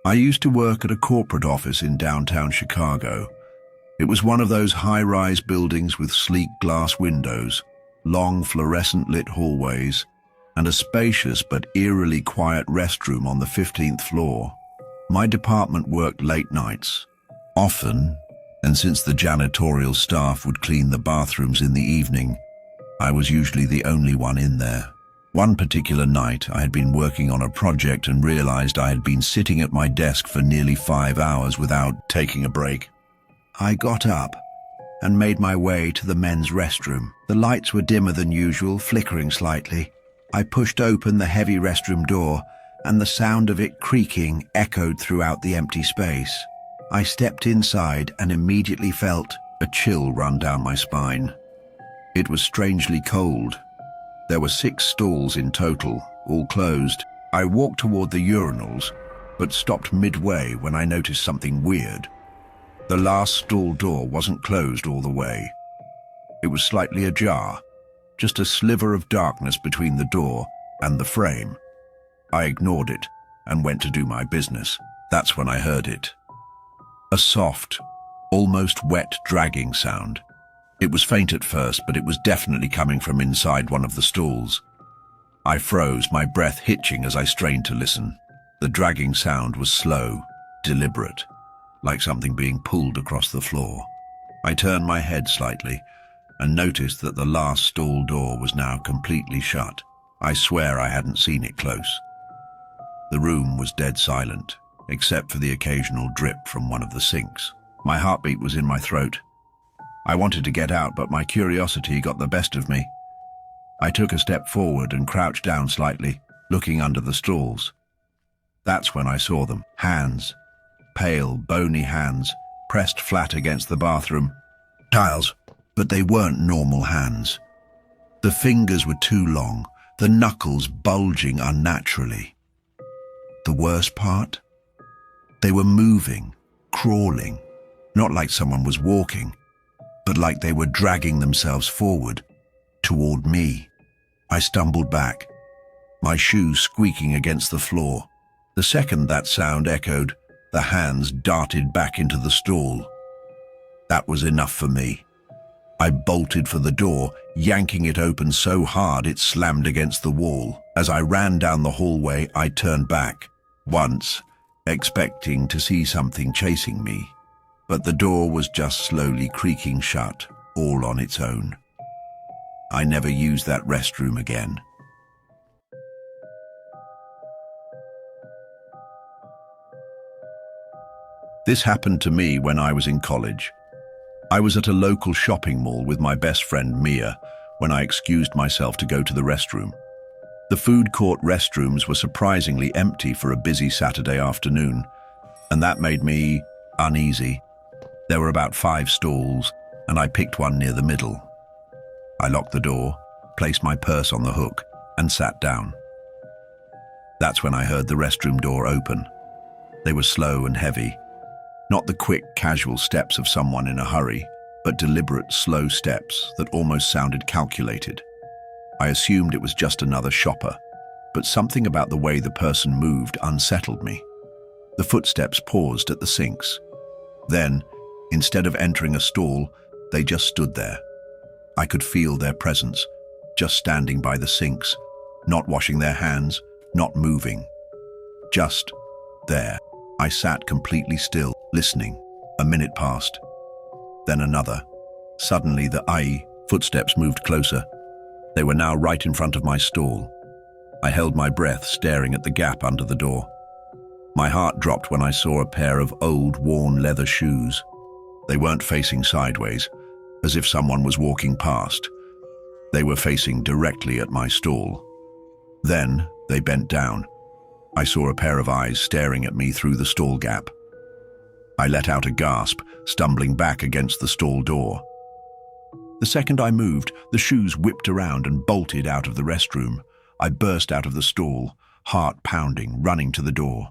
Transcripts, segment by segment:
I used to work at a corporate office in downtown Chicago. It was one of those high-rise buildings with sleek glass windows, long fluorescent-lit hallways, and a spacious but eerily quiet restroom on the 15th floor. My department worked late nights, often, and since the janitorial staff would clean the bathrooms in the evening, I was usually the only one in there. One particular night, I had been working on a project and realized I had been sitting at my desk for nearly 5 hours without taking a break. I got up and made my way to the men's restroom. The lights were dimmer than usual, flickering slightly. I pushed open the heavy restroom door, and the sound of it creaking echoed throughout the empty space. I stepped inside and immediately felt a chill run down my spine. It was strangely cold. There were 6 stalls in total, all closed. I walked toward the urinals, but stopped midway when I noticed something weird. The last stall door wasn't closed all the way. It was slightly ajar, just a sliver of darkness between the door and the frame. I ignored it and went to do my business. That's when I heard it. A soft, almost wet dragging sound. It was faint at first, but it was definitely coming from inside one of the stalls. I froze, my breath hitching as I strained to listen. The dragging sound was slow, deliberate, like something being pulled across the floor. I turned my head slightly and noticed that the last stall door was now completely shut. I swear I hadn't seen it close. The room was dead silent, except for the occasional drip from one of the sinks. My heartbeat was in my throat. I wanted to get out, but my curiosity got the best of me. I took a step forward and crouched down slightly, looking under the stalls. That's when I saw them. Hands. Pale, bony hands, pressed flat against the bathroom tiles, but they weren't normal hands. The fingers were too long, the knuckles bulging unnaturally. The worst part? They were moving, crawling, not like someone was walking, but like they were dragging themselves forward, toward me. I stumbled back, my shoes squeaking against the floor. The second that sound echoed, the hands darted back into the stall. That was enough for me. I bolted for the door, yanking it open so hard it slammed against the wall. As I ran down the hallway, I turned back, once, expecting to see something chasing me. But the door was just slowly creaking shut, all on its own. I never used that restroom again. This happened to me when I was in college. I was at a local shopping mall with my best friend Mia when I excused myself to go to the restroom. The food court restrooms were surprisingly empty for a busy Saturday afternoon, and that made me uneasy. There were about 5 stalls, and I picked one near the middle. I locked the door, placed my purse on the hook, and sat down. That's when I heard the restroom door open. They were slow and heavy. Not the quick, casual steps of someone in a hurry, but deliberate, slow steps that almost sounded calculated. I assumed it was just another shopper, but something about the way the person moved unsettled me. The footsteps paused at the sinks. Then, instead of entering a stall, they just stood there. I could feel their presence, just standing by the sinks, not washing their hands, not moving. Just there. I sat completely still, listening. A minute passed. Then another. Suddenly the footsteps moved closer. They were now right in front of my stall. I held my breath, staring at the gap under the door. My heart dropped when I saw a pair of old, worn leather shoes. They weren't facing sideways, as if someone was walking past. They were facing directly at my stall. Then they bent down. I saw a pair of eyes staring at me through the stall gap. I let out a gasp, stumbling back against the stall door. The second I moved, the shoes whipped around and bolted out of the restroom. I burst out of the stall, heart pounding, running to the door.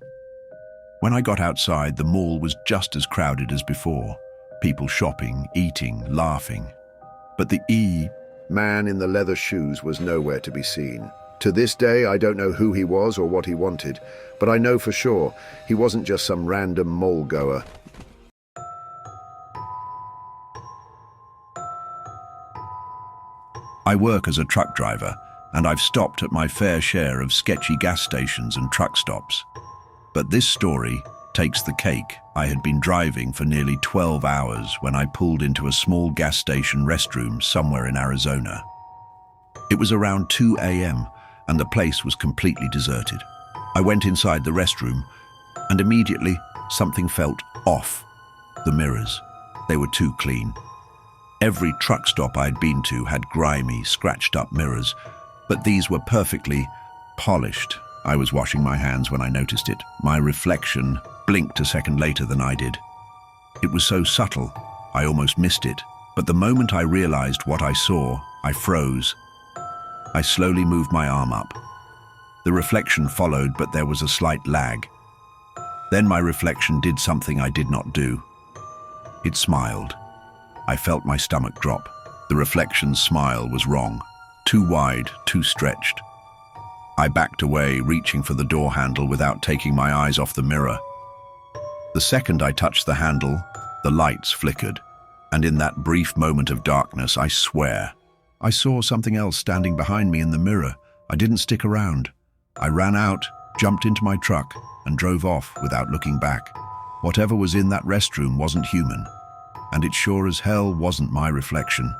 When I got outside, the mall was just as crowded as before. People shopping, eating, laughing. But the man in the leather shoes was nowhere to be seen. To this day, I don't know who he was or what he wanted, but I know for sure he wasn't just some random mall goer. I work as a truck driver, and I've stopped at my fair share of sketchy gas stations and truck stops. But this story takes the cake. I had been driving for nearly 12 hours when I pulled into a small gas station restroom somewhere in Arizona. It was around 2 a.m. and the place was completely deserted. I went inside the restroom and immediately something felt off. The mirrors, they were too clean. Every truck stop I'd been to had grimy, scratched-up mirrors, but these were perfectly polished. I was washing my hands when I noticed it. My reflection blinked a second later than I did. It was so subtle, I almost missed it. But the moment I realized what I saw, I froze. I slowly moved my arm up. The reflection followed, but there was a slight lag. Then my reflection did something I did not do. It smiled. I felt my stomach drop. The reflection's smile was wrong. Too wide, too stretched. I backed away, reaching for the door handle without taking my eyes off the mirror. The second I touched the handle, the lights flickered, and in that brief moment of darkness, I swear, I saw something else standing behind me in the mirror. I didn't stick around. I ran out, jumped into my truck, and drove off without looking back. Whatever was in that restroom wasn't human, and it sure as hell wasn't my reflection.